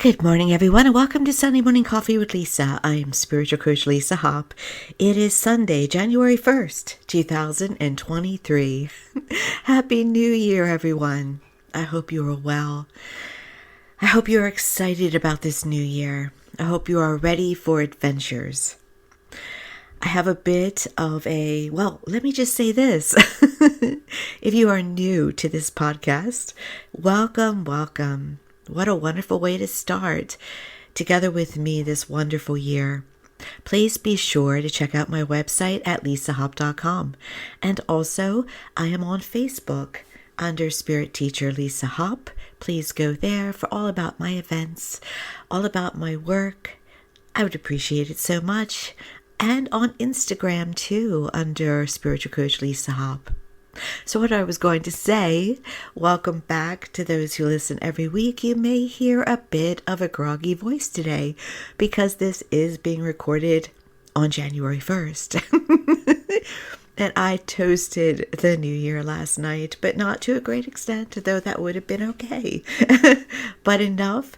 Good morning, everyone, and welcome to Sunday Morning Coffee with Lisa. I am Spiritual Coach Lisa Hopp. It is Sunday, January 1st, 2023. Happy New Year, everyone. I hope you are well. I hope you are excited about this new year. I hope you are ready for adventures. I have a bit of let me just say this. If you are new to this podcast, welcome. What a wonderful way to start together with me this wonderful year. Please be sure to check out my website at lawofattraction. And also, I am on Facebook under Spirit Teacher Lisa Hopp. Please go there for all about my events, all about my work. I would appreciate it so much. And on Instagram too, under Spiritual Coach Lisa Hopp. So what I was going to say, welcome back to those who listen every week. You may hear a bit of a groggy voice today because this is being recorded on January 1st. And I toasted the new year last night, but not to a great extent, though that would have been okay. But enough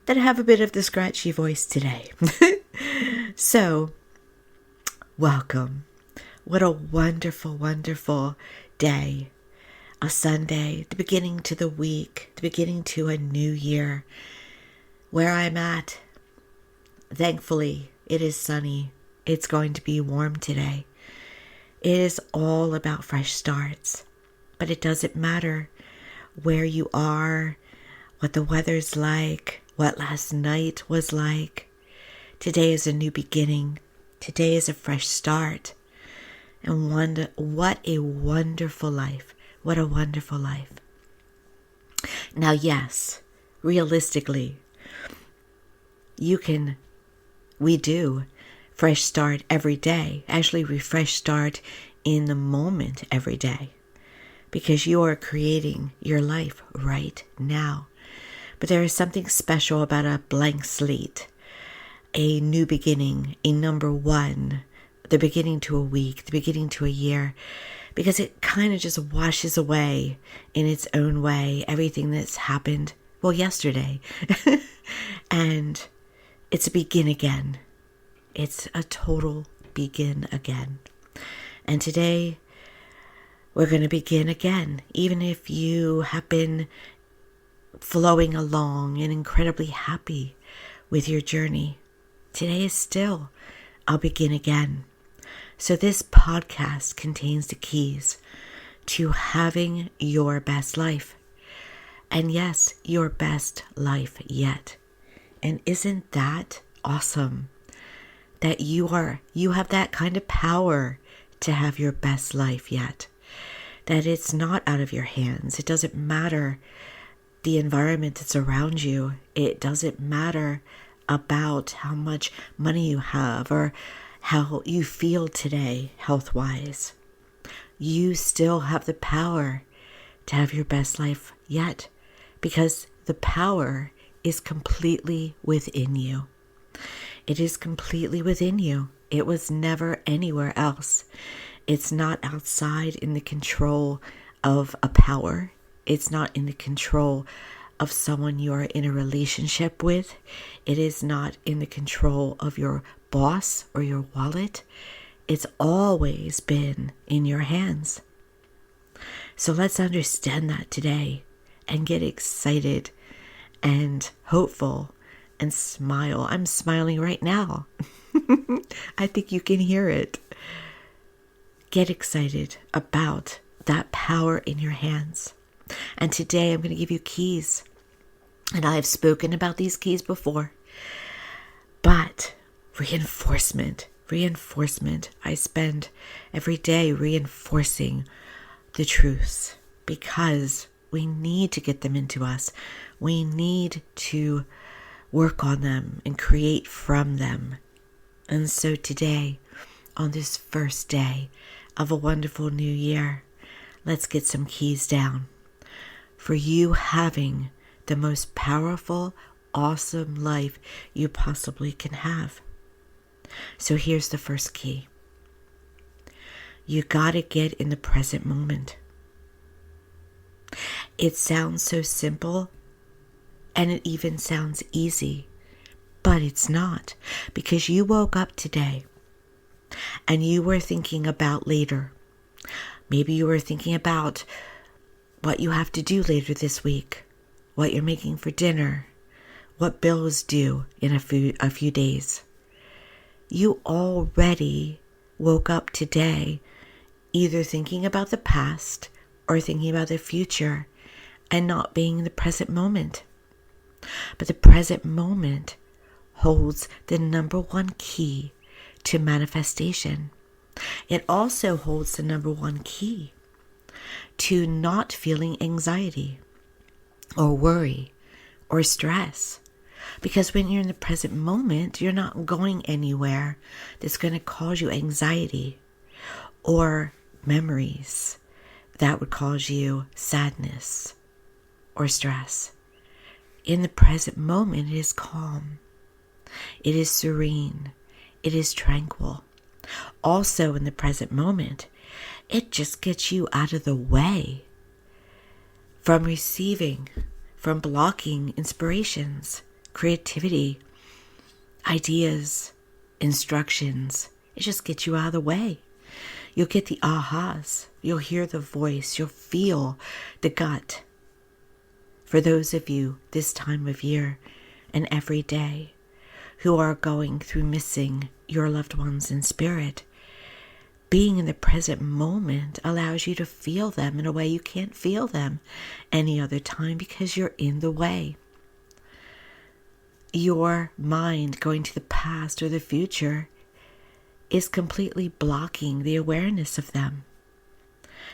that I have a bit of the scratchy voice today. So, welcome. What a wonderful, wonderful day. A Sunday, the beginning to the week, the beginning to a new year. Where I'm at, thankfully, it is sunny. It's going to be warm today. It is all about fresh starts. But it doesn't matter where you are, what the weather's like, what last night was like. Today is a new beginning. Today is a fresh start. And what a wonderful life. What a wonderful life. Now, yes, realistically, we do fresh start every day. Actually, we fresh start in the moment every day because you are creating your life right now. But there is something special about a blank slate, a new beginning, a number one, the beginning to a week, the beginning to a year, because it kind of just washes away in its own way everything that's happened, yesterday. And it's a begin again. It's a total begin again. And today, we're going to begin again, even if you have been flowing along and incredibly happy with your journey. Today is still, I'll begin again. So this podcast contains the keys to having your best life. And yes, your best life yet. And isn't that awesome? That you have that kind of power to have your best life yet. That it's not out of your hands. It doesn't matter the environment that's around you. It doesn't matter about how much money you have or how you feel today health-wise. You still have the power to have your best life yet because the power is completely within you. It is completely within you. It was never anywhere else. It's not outside in the control of a power. It's not in the control of someone you are in a relationship with. It is not in the control of your boss or your wallet. It's always been in your hands. So let's understand that today and get excited and hopeful and smile. I'm smiling right now. I think you can hear it. Get excited about that power in your hands. And today I'm going to give you keys. And I've spoken about these keys before. But reinforcement. I spend every day reinforcing the truths because we need to get them into us. We need to work on them and create from them. And so today, on this first day of a wonderful new year, let's get some keys down for you having the most powerful, awesome life you possibly can have. So here's the first key. You gotta get in the present moment. It sounds so simple, And it even sounds easy, but it's not, because you woke up today and you were thinking about later. Maybe you were thinking about what you have to do later this week, what you're making for dinner, what bill is due in a few days. You already woke up today either thinking about the past or thinking about the future and not being in the present moment. But the present moment holds the number one key to manifestation. It also holds the number one key to not feeling anxiety or worry or stress. Because when you're in the present moment, you're not going anywhere that's going to cause you anxiety or memories that would cause you sadness or stress. In the present moment, it is calm. It is serene. It is tranquil. Also, in the present moment, it just gets you out of the way from receiving, from blocking inspirations, creativity, ideas, instructions. It just gets you out of the way. You'll get the ahas. You'll hear the voice. You'll feel the gut. For those of you this time of year and every day who are going through missing your loved ones in spirit, being in the present moment allows you to feel them in a way you can't feel them any other time because you're in the way. Your mind going to the past or the future is completely blocking the awareness of them.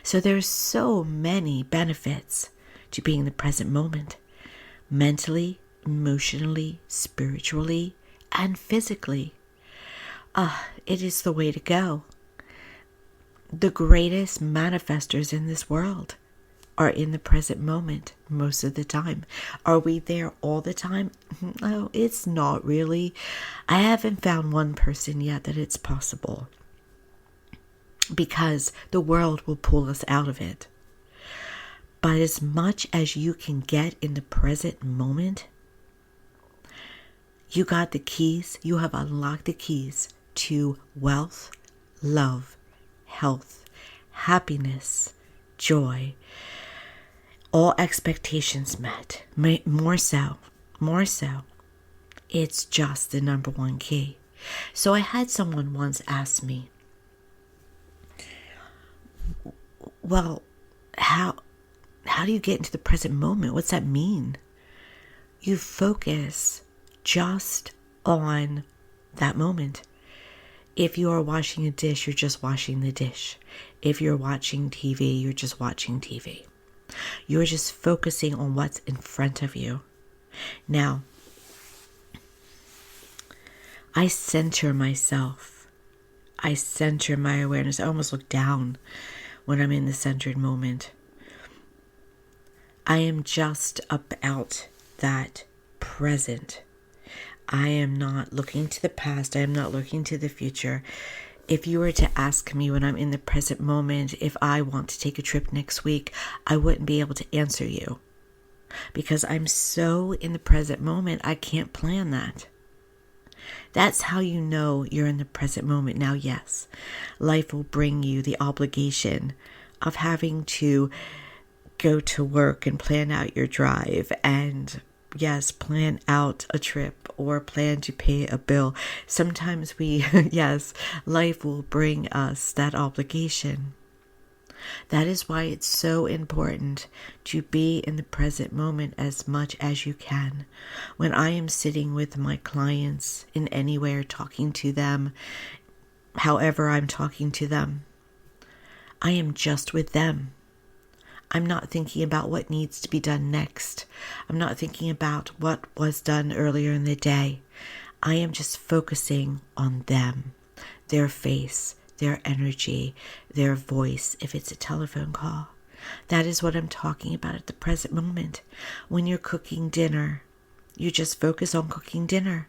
So there's so many benefits to being in the present moment, mentally, emotionally, spiritually, and physically. It is the way to go. The greatest manifestors in this world are in the present moment most of the time. Are we there all the time? No, it's not really. I haven't found one person yet that it's possible, because the world will pull us out of it. But as much as you can get in the present moment, you got the keys. You have unlocked the keys to wealth, love, health, happiness, joy, all expectations met. More so. It's just the number one key. So I had someone once ask me, well, how do you get into the present moment? What's that mean? You focus just on that moment. If you are washing a dish, you're just washing the dish. If you're watching TV, you're just watching TV. You're just focusing on what's in front of you. Now, I center myself. I center my awareness. I almost look down when I'm in the centered moment. I am just about that present. I am not looking to the past. I am not looking to the future. If you were to ask me when I'm in the present moment if I want to take a trip next week, I wouldn't be able to answer you, because I'm so in the present moment, I can't plan that. That's how you know you're in the present moment. Now, yes, life will bring you the obligation of having to go to work and plan out your drive, and yes, plan out a trip or plan to pay a bill. Sometimes yes, life will bring us that obligation. That is why it's so important to be in the present moment as much as you can. When I am sitting with my clients in anywhere, talking to them, however I'm talking to them, I am just with them. I'm not thinking about what needs to be done next. I'm not thinking about what was done earlier in the day. I am just focusing on them, their face, their energy, their voice, if it's a telephone call. That is what I'm talking about at the present moment. When you're cooking dinner, you just focus on cooking dinner.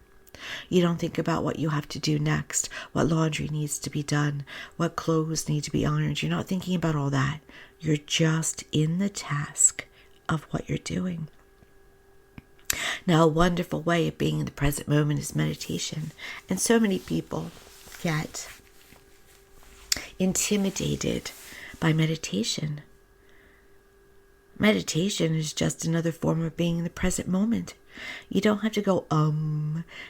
You don't think about what you have to do next, what laundry needs to be done, what clothes need to be ironed. You're not thinking about all that. You're just in the task of what you're doing. Now, a wonderful way of being in the present moment is meditation. And so many people get intimidated by meditation. Meditation is just another form of being in the present moment. You don't have to go,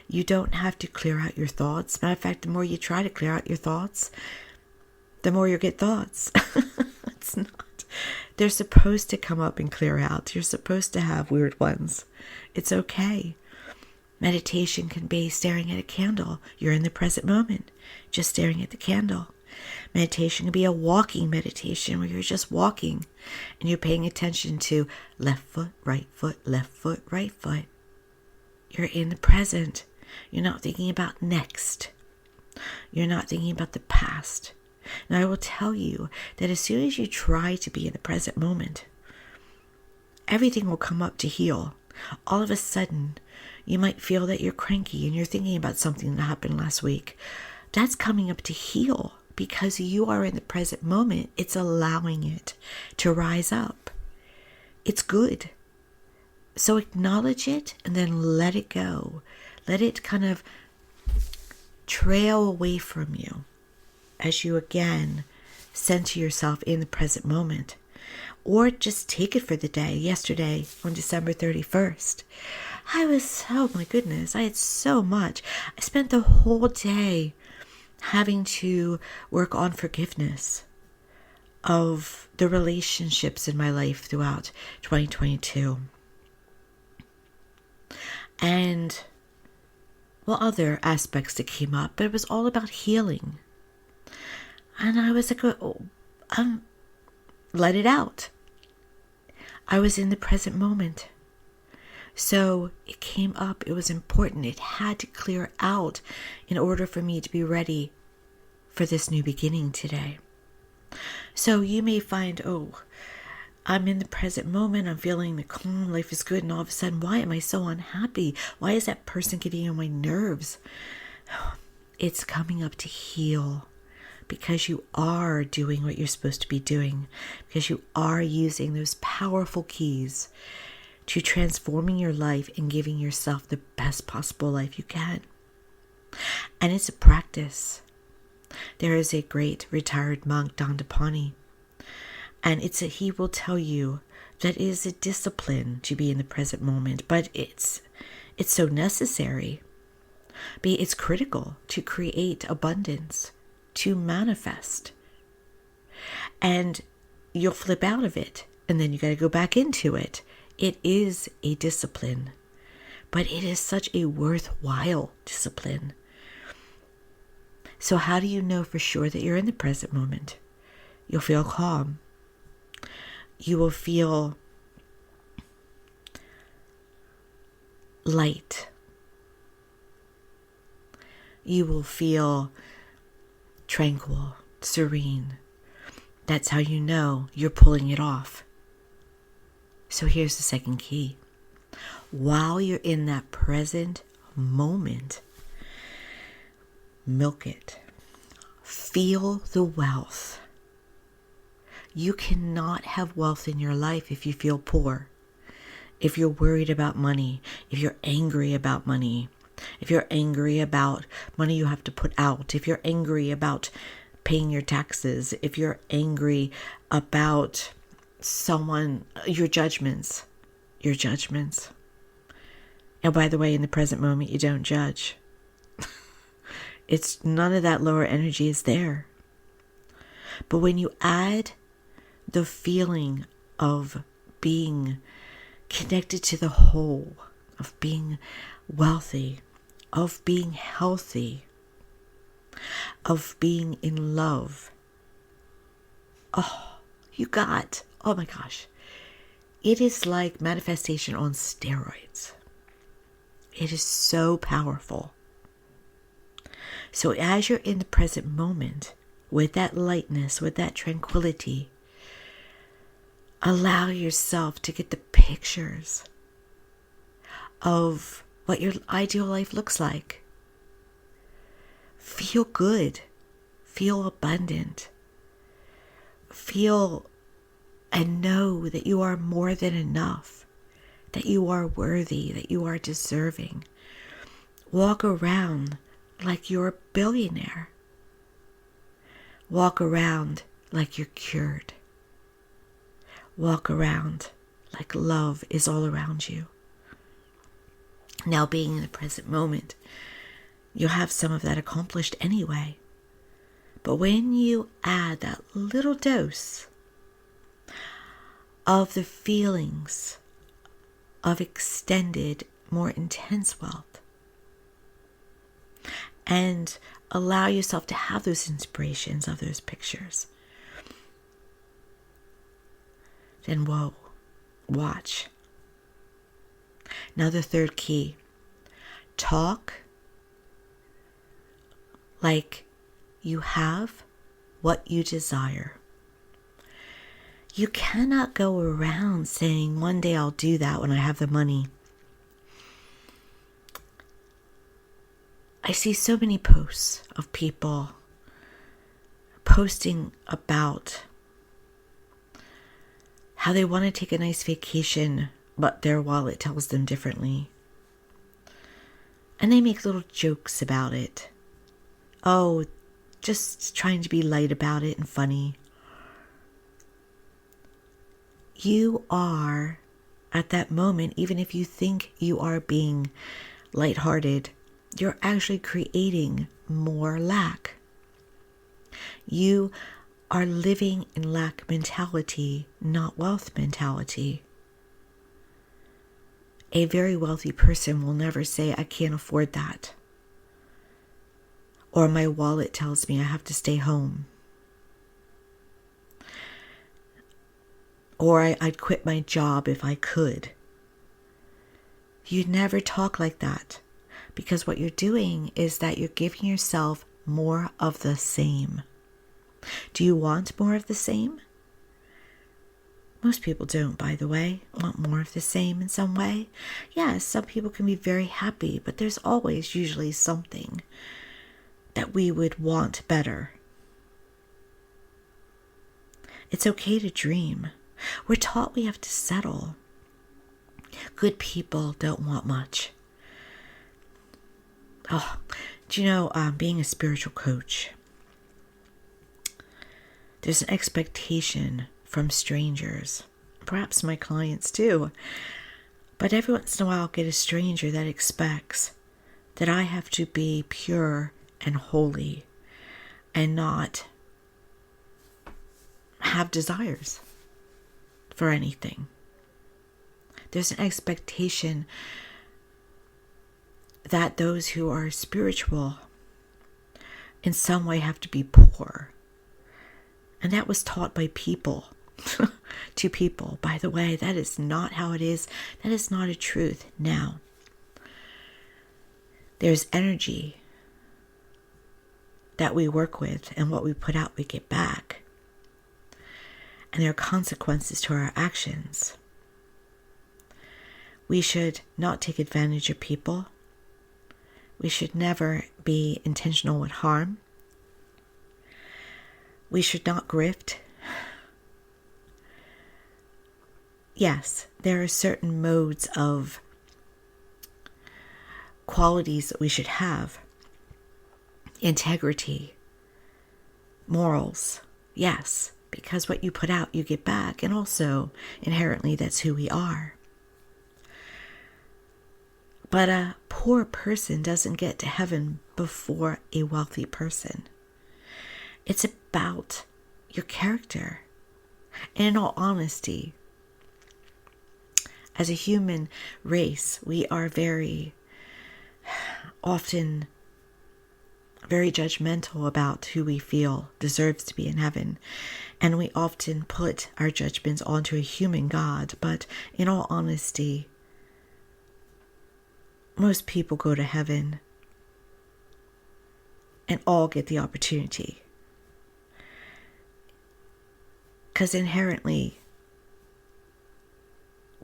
you don't have to clear out your thoughts. Matter of fact, the more you try to clear out your thoughts, the more you get thoughts. It's not. They're supposed to come up and clear out. You're supposed to have weird ones. It's okay. Meditation can be staring at a candle. You're in the present moment, just staring at the candle. Meditation can be a walking meditation where you're just walking and you're paying attention to left foot, right foot, left foot, right foot. You're in the present. You're not thinking about next. You're not thinking about the past. Now, I will tell you that as soon as you try to be in the present moment, everything will come up to heal. All of a sudden, you might feel that you're cranky and you're thinking about something that happened last week. That's coming up to heal because you are in the present moment. It's allowing it to rise up. It's good. So acknowledge it and then let it go. Let it kind of trail away from you as you again center yourself in the present moment. Or just take it for the day. Yesterday, on December 31st, oh my goodness, I had so much. I spent the whole day having to work on forgiveness of the relationships in my life throughout 2022. And, well, other aspects that came up, but it was all about healing. And I was like, let it out. I was in the present moment. So it came up. It was important. It had to clear out in order for me to be ready for this new beginning today. So you may find, I'm in the present moment. I'm feeling the calm. Life is good. And all of a sudden, why am I so unhappy? Why is that person getting on my nerves? It's coming up to heal. Because you are doing what you're supposed to be doing. Because you are using those powerful keys to transforming your life and giving yourself the best possible life you can. And it's a practice. There is a great retired monk, Dandapani, and he will tell you that it is a discipline to be in the present moment, but it's so necessary. It's critical to create abundance, to manifest. And you'll flip out of it, and then you got to go back into it. It is a discipline, but it is such a worthwhile discipline. So how do you know for sure that you're in the present moment? You'll feel calm. You will feel light. You will feel tranquil, serene. That's how you know you're pulling it off. So here's the second key. While you're in that present moment, milk it. Feel the wealth. You cannot have wealth in your life if you feel poor. If you're worried about money, if you're angry about money, if you're angry about money you have to put out, if you're angry about paying your taxes, if you're angry about your judgments. And by the way, in the present moment, you don't judge. It's none of that lower energy is there. But when you add the feeling of being connected to the whole, of being wealthy, of being healthy, of being in love, oh my gosh, it is like manifestation on steroids. It is so powerful. So as you're in the present moment, with that lightness, with that tranquility, allow yourself to get the pictures of what your ideal life looks like. Feel good. Feel abundant. Feel and know that you are more than enough. that you are worthy, that you are deserving. Walk around like you're a billionaire. Walk around like you're cured. Walk around like love is all around you. Now, being in the present moment, you'll have some of that accomplished anyway. But when you add that little dose of the feelings of extended, more intense wealth, and allow yourself to have those inspirations of those pictures, then whoa, watch. Now the third key, talk like you have what you desire. You cannot go around saying, one day I'll do that when I have the money. I see so many posts of people posting about how they want to take a nice vacation, but their wallet tells them differently. And they make little jokes about it. Oh, just trying to be light about it and funny. You are, at that moment, even if you think you are being lighthearted, you're actually creating more lack. You are living in lack mentality, not wealth mentality. A very wealthy person will never say, I can't afford that. Or my wallet tells me I have to stay home. Or I'd quit my job if I could. You'd never talk like that. Because what you're doing is that you're giving yourself more of the same. Do you want more of the same? Most people don't, by the way, want more of the same in some way. Yes, some people can be very happy, but there's always usually something that we would want better. It's okay to dream. We're taught we have to settle. Good people don't want much. Oh, do you know, being a spiritual coach, there's an expectation from strangers, perhaps my clients too, but every once in a while I'll get a stranger that expects that I have to be pure and holy and not have desires for anything. There's an expectation that those who are spiritual in some way have to be poor. And that was taught by people to people. By the way, that is not how it is. That is not a truth. Now, there's energy that we work with, and what we put out, we get back. And there are consequences to our actions. We should not take advantage of people. We should never be intentional with harm. We should not grift. Yes, there are certain modes of qualities that we should have. Integrity, morals, yes, because what you put out, you get back. And also, inherently, that's who we are. But a poor person doesn't get to heaven before a wealthy person. It's about your character. And in all honesty, as a human race, we are very often very judgmental about who we feel deserves to be in heaven. And we often put our judgments onto a human God. But in all honesty, most people go to heaven and all get the opportunity. Because inherently,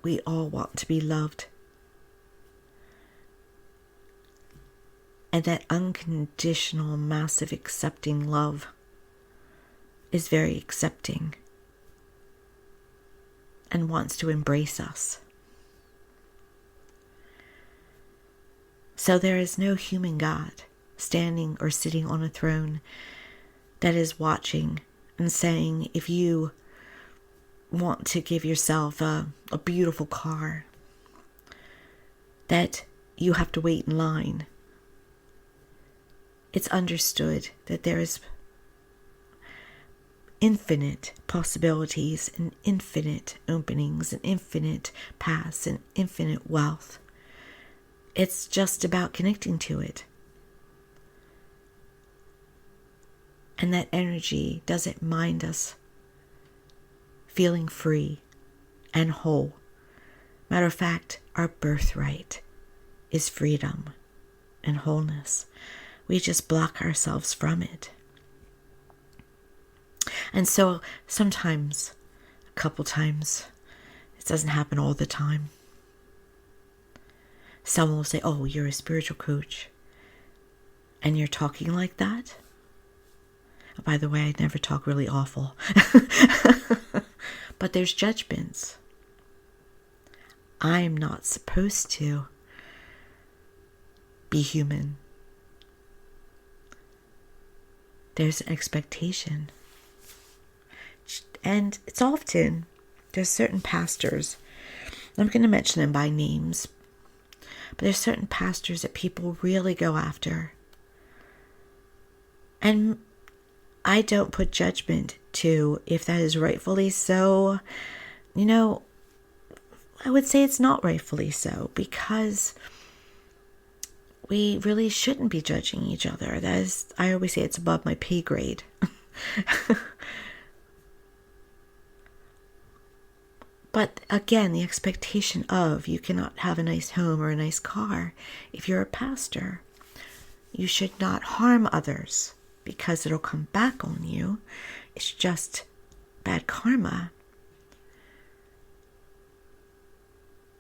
we all want to be loved. And that unconditional, massive, accepting love is very accepting and wants to embrace us. So there is no human God standing or sitting on a throne that is watching and saying, if you want to give yourself a beautiful car, that you have to wait in line. It's understood that there is infinite possibilities and infinite openings and infinite paths and infinite wealth. It's just about connecting to it. And that energy doesn't mind us feeling free and whole. Matter of fact, our birthright is freedom and wholeness. We just block ourselves from it. And so sometimes, a couple times, it doesn't happen all the time. Someone will say, oh, you're a spiritual coach and you're talking like that? Oh, by the way, I never talk really awful. But there's judgments. I'm not supposed to be human. There's an expectation. And it's often, there's certain pastors, I'm going to mention them by names, but there's certain pastors that people really go after. And I don't put judgment to if that is rightfully so. You know, I would say it's not rightfully so, because we really shouldn't be judging each other. That is, I always say it's above my pay grade. But again, the expectation of you cannot have a nice home or a nice car if you're a pastor. You should not harm others because it'll come back on you. It's just bad karma.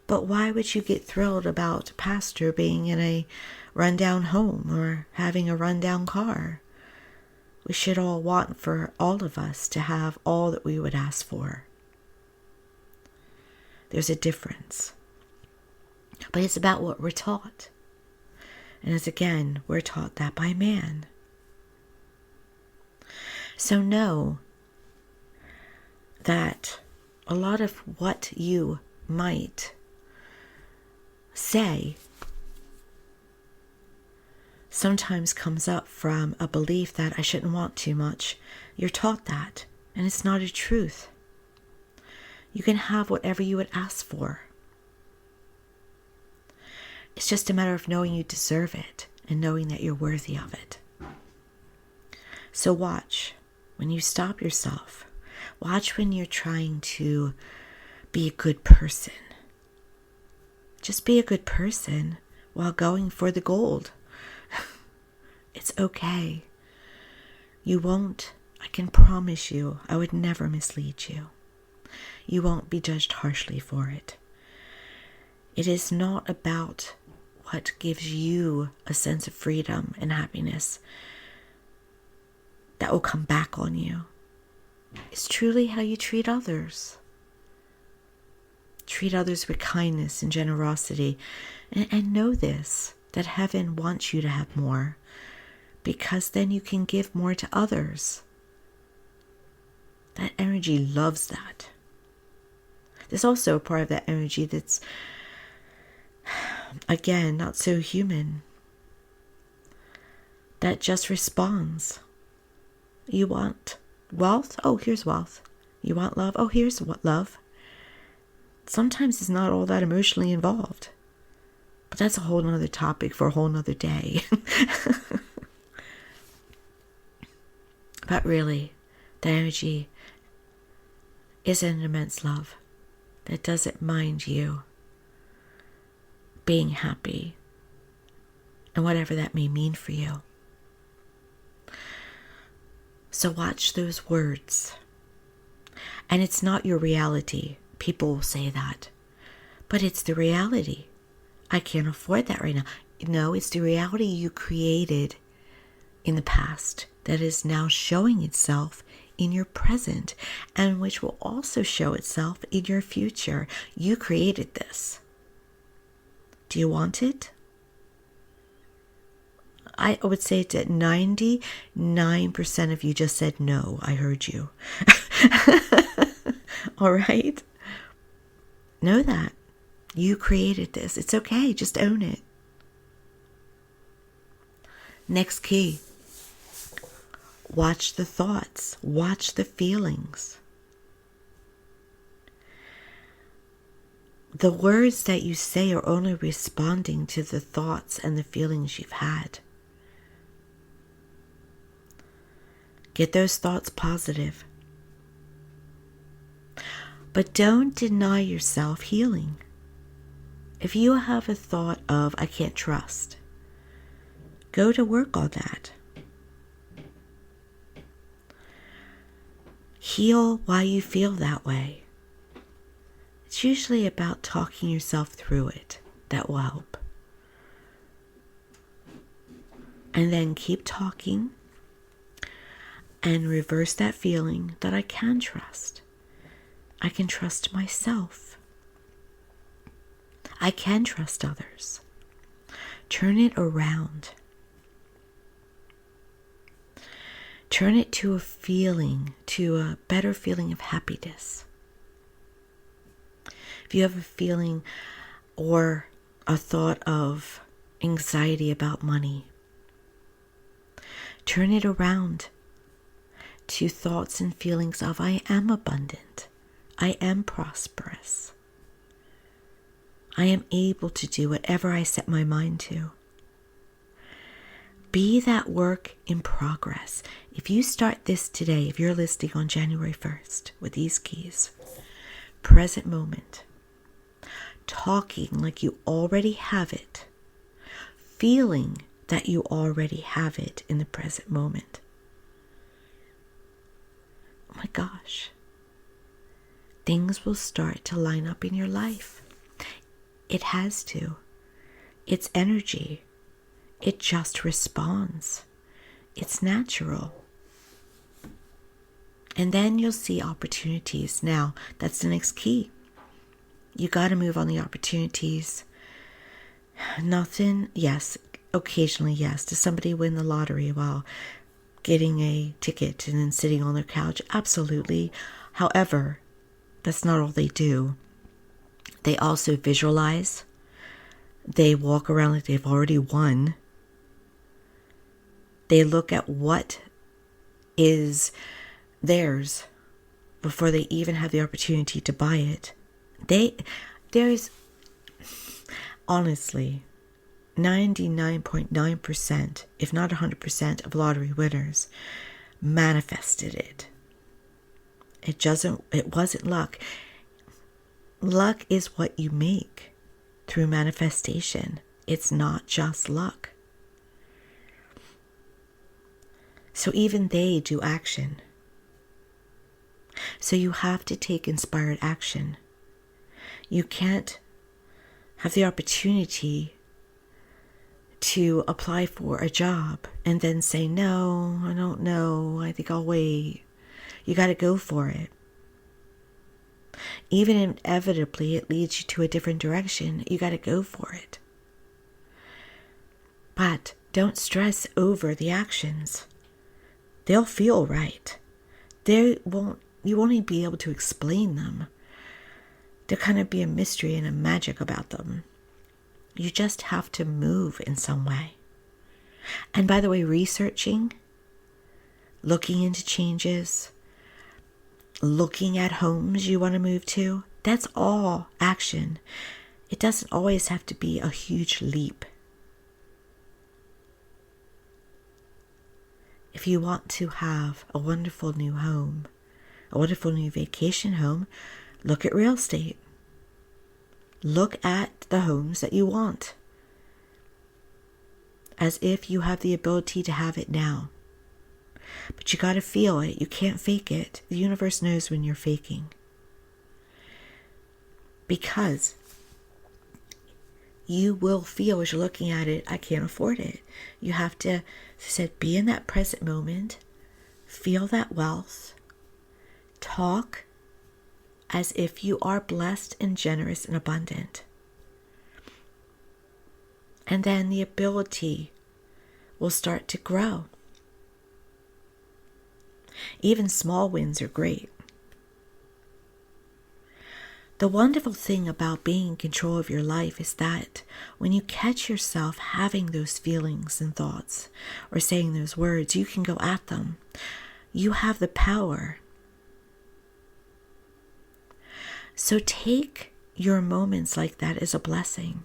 But why would you get thrilled about a pastor being in a rundown home or having a rundown car? We should all want for all of us to have all that we would ask for. There's a difference. But it's about what we're taught. And as again, we're taught that by man. So know that a lot of what you might say sometimes comes up from a belief that I shouldn't want too much. You're taught that, and it's not a truth. You can have whatever you would ask for. It's just a matter of knowing you deserve it and knowing that you're worthy of it. So watch when you stop yourself. Watch when you're trying to be a good person. Just be a good person while going for the gold. It's okay. You won't, I can promise you, I would never mislead you. You won't be judged harshly for it. It is not about what gives you a sense of freedom and happiness that will come back on you. It's truly how you treat others. Treat others with kindness and generosity. And know this, that heaven wants you to have more, because then you can give more to others. That energy loves that. There's also a part of that energy that's, again, not so human, that just responds. You want wealth? Oh, here's wealth. You want love? Oh, here's what love. Sometimes it's not all that emotionally involved. But that's a whole nother topic for a whole nother day. But really, the energy is an immense love that doesn't mind you being happy and whatever that may mean for you. So watch those words. And it's not your reality. People will say that. But it's the reality. I can't afford that right now. No, it's the reality you created in the past that is now showing itself in your present, and which will also show itself in your future. You created this. Do you want it? I would say that 99% of you just said no. I heard you. All right? Know that. You created this. It's okay. Just own it. Next key. Watch the thoughts. Watch the feelings. The words that you say are only responding to the thoughts and the feelings you've had. Get those thoughts positive. But don't deny yourself healing. If you have a thought of, I can't trust, go to work on that. Heal why you feel that way. It's usually about talking yourself through it. That will help. And then keep talking and reverse that feeling that I can trust. I can trust myself. I can trust others. Turn it around. Turn it to a feeling, to a better feeling of happiness. If you have a feeling or a thought of anxiety about money, turn it around to thoughts and feelings of, I am abundant. I am prosperous. I am able to do whatever I set my mind to. Be that work in progress. If you start this today, if you're listening on January 1st with these keys, present moment, talking like you already have it, feeling that you already have it in the present moment. Oh my gosh. Things will start to line up in your life. It has to. It's energy. It just responds. It's natural. And then you'll see opportunities. Now, that's the next key. You got to move on the opportunities. Nothing, yes, occasionally, yes. Does somebody win the lottery while getting a ticket and then sitting on their couch? Absolutely. However, that's not all they do. They also visualize. They walk around like they've already won. They look at what is theirs before they even have the opportunity to buy it. There's honestly 99.9%, if not 100% of lottery winners manifested it. It wasn't luck. Luck is what you make through manifestation. It's not just luck. So even they do action. So you have to take inspired action. You can't have the opportunity to apply for a job and then say, no, I don't know, I think I'll wait. You got to go for it. Even inevitably it leads you to a different direction, you got to go for it. But don't stress over the actions. They'll feel right. You won't even be able to explain them. There'll kind of be a mystery and a magic about them. You just have to move in some way. And by the way, researching, looking into changes, looking at homes you want to move to, that's all action. It doesn't always have to be a huge leap. If you want to have a wonderful new home, a wonderful new vacation home, look at real estate. Look at the homes that you want, as if you have the ability to have it now. But you got to feel it. You can't fake it. The universe knows when you're faking. Because you will feel as you're looking at it, I can't afford it. You have to, as I said, be in that present moment. Feel that wealth. Talk as if you are blessed and generous and abundant. And then the ability will start to grow. Even small wins are great. The wonderful thing about being in control of your life is that when you catch yourself having those feelings and thoughts or saying those words, you can go at them. You have the power. So take your moments like that as a blessing.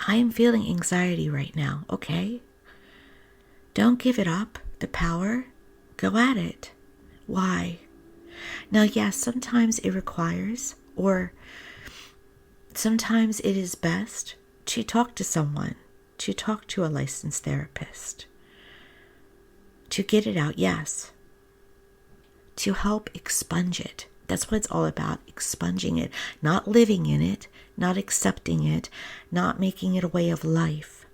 I am feeling anxiety right now, okay? Don't give it up, the power. Go at it. Why? Now, yes, sometimes it requires, or sometimes it is best to talk to someone, to talk to a licensed therapist, to get it out, yes, to help expunge it. That's what it's all about, expunging it, not living in it, not accepting it, not making it a way of life,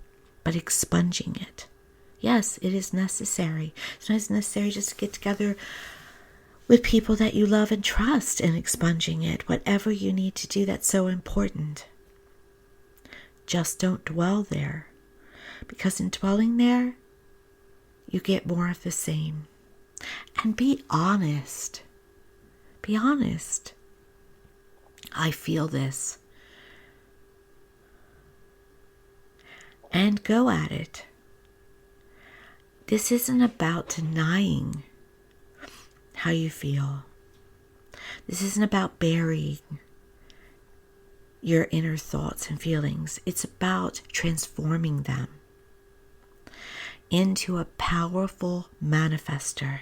but expunging it. Yes, it is necessary. Sometimes it's necessary just to get together with people that you love and trust and expunging it. Whatever you need to do, that's so important. Just don't dwell there, because in dwelling there, you get more of the same. And be honest. Be honest. I feel this. And go at it. This isn't about denying how you feel. This isn't about burying your inner thoughts and feelings. It's about transforming them into a powerful manifester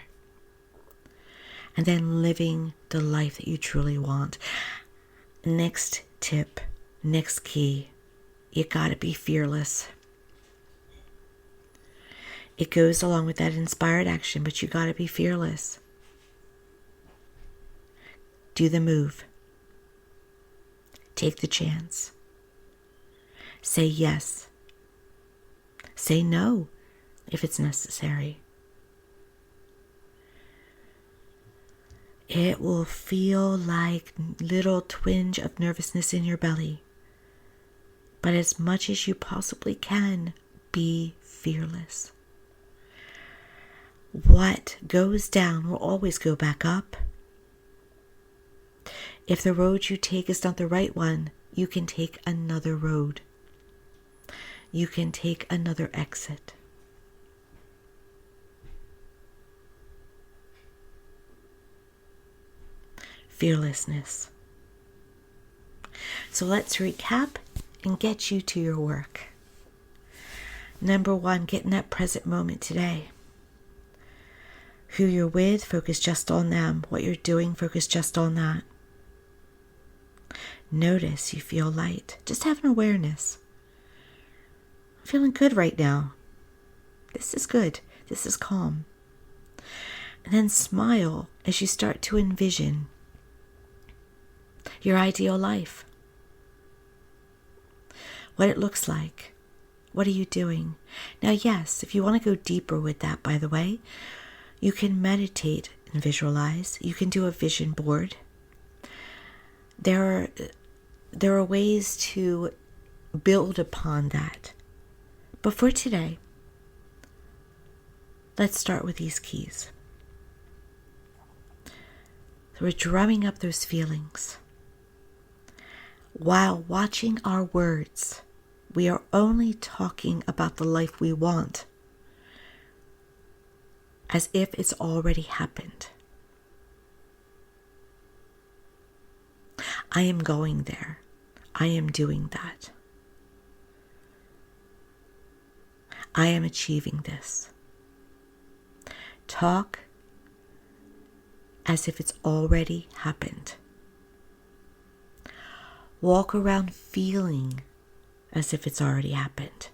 and then living the life that you truly want. Next tip, next key, you gotta be fearless. It goes along with that inspired action, but you gotta be fearless. Do the move. Take the chance. Say yes. Say no if it's necessary. It will feel like little twinge of nervousness in your belly. But as much as you possibly can, be fearless. What goes down will always go back up. If the road you take is not the right one, you can take another road. You can take another exit. Fearlessness. So let's recap and get you to your work. Number 1, get in that present moment today. Who you're with, focus just on them. What you're doing, focus just on that. Notice you feel light. Just have an awareness. I'm feeling good right now. This is good. This is calm. And then smile as you start to envision your ideal life. What it looks like. What are you doing? Now, yes, if you want to go deeper with that, by the way, you can meditate and visualize. You can do a vision board. There are ways to build upon that. But for today, let's start with these keys. So we're drumming up those feelings. While watching our words, we are only talking about the life we want, as if it's already happened. I am going there. I am doing that. I am achieving this. Talk as if it's already happened. Walk around feeling as if it's already happened.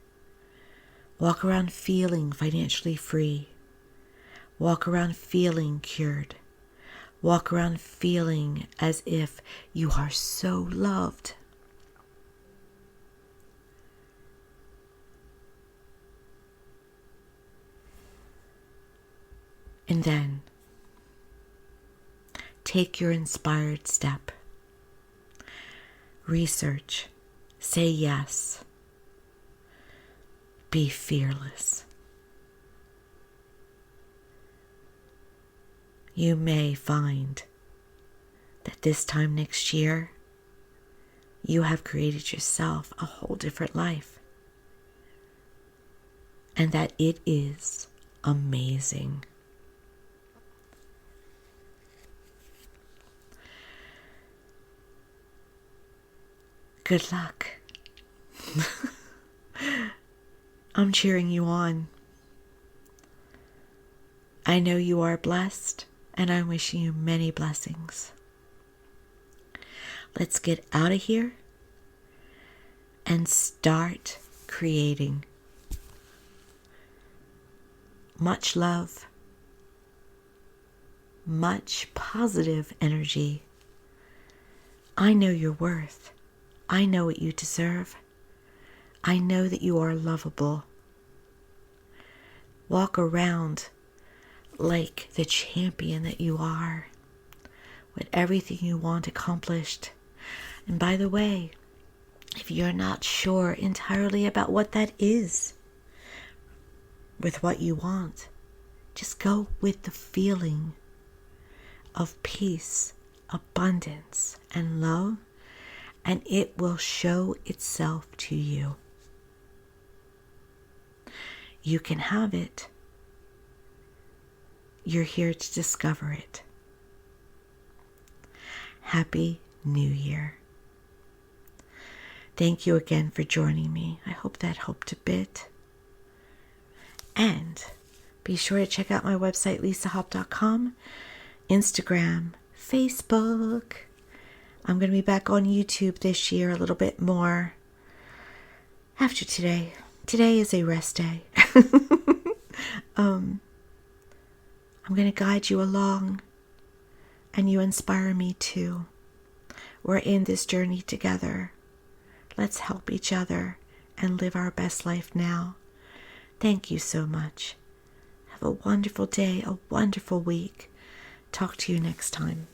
Walk around feeling financially free. Walk around feeling cured. Walk around feeling as if you are so loved. And then take your inspired step. Research. Say yes. Be fearless. You may find that this time next year, you have created yourself a whole different life. And that it is amazing. Good luck. I'm cheering you on. I know you are blessed, and I'm wishing you many blessings. Let's get out of here and start creating. Much love, much positive energy. I know your worth. I know what you deserve. I know that you are lovable. Walk around like the champion that you are, with everything you want accomplished. And by the way, if you're not sure entirely about what that is, with what you want, just go with the feeling of peace, abundance, and love, and it will show itself to you. You can have it. You're here to discover it. Happy New Year. Thank you again for joining me. I hope that helped a bit. And be sure to check out my website, lawofattraction.com, Instagram, Facebook. I'm going to be back on YouTube this year a little bit more after today. Today is a rest day. I'm going to guide you along, and you inspire me too. We're in this journey together. Let's help each other and live our best life now. Thank you so much. Have a wonderful day, a wonderful week. Talk to you next time.